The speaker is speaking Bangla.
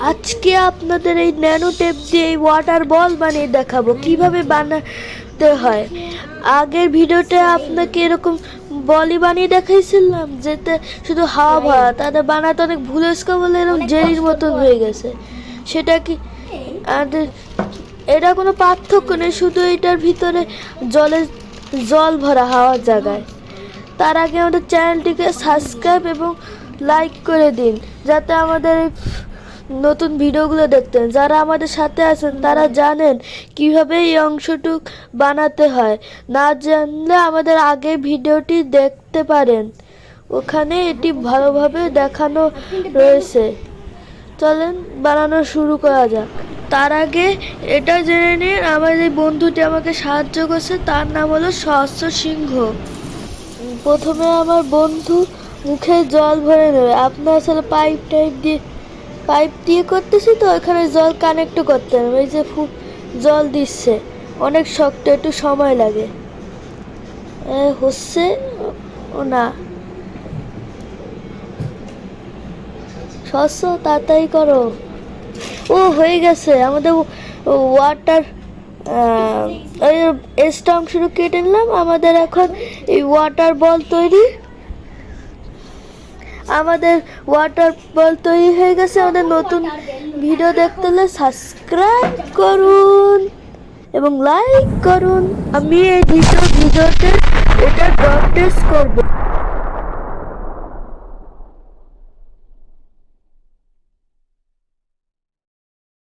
আজকে আপনাদের এই ন্যানো টেপ দিয়ে এই ওয়াটার বল বানিয়ে দেখাবো কিভাবে বানাতে হয়। আগের ভিডিওতে আপনাকে এরকম বলই বানিয়ে দেখাইছিলাম যেটা শুধু হাওয়া ভরা, তাদের বানাতে অনেক ভুল হয়েছে বলে এরকম জেলির মতন হয়ে গেছে। সেটা কি এটা কোনো পার্থক্য নেই, শুধু এটার ভিতরে জল ভরা হাওয়ার জায়গায়। তার আগে আমাদের চ্যানেলটিকে সাবস্ক্রাইব এবং লাইক করে দিন যাতে আমাদের এই নতুন ভিডিওগুলো দেখতেন। যারা আমাদের সাথে আছেন তারা জানেন কিভাবে এই অংশটুক বানাতে হয়, না জানলে আমাদের আগের ভিডিওটি দেখতে পারেন, ওখানে এটি ভালোভাবে দেখানো রয়েছে। চলেন বানানো শুরু করা যাক। তার আগে এটা জেনে নিন আমার এই বন্ধুটি আমাকে সাহায্য করছে, তার নাম হলো সহস্র সিংহ। প্রথমে আমার বন্ধু মুখে জল ভরে নেবে। আপনার আসলে পাইপ দিয়ে করতেছি তো এখানে জল কানেক্ট করতে হবে। এই যে জল দিচ্ছে, অনেক শক্ত, একটু সময় লাগে। হচ্ছে ও না, সহস্র তাড়াতাড়ি করো। ও হয়ে গেছে আমাদের ওয়াটার এক্সট্রা অংশটা কেটে নিলাম। আমাদের এখন এই ওয়াটার বল তৈরি। আমাদের ওয়াটার বল তৈরি হয়ে গেছে। আমাদের নতুন ভিডিও দেখতে হলে সাবস্ক্রাইব করুন এবং লাইক করুন। আমি এই ভিডিওতে এটা ডট টেস্ট করবো।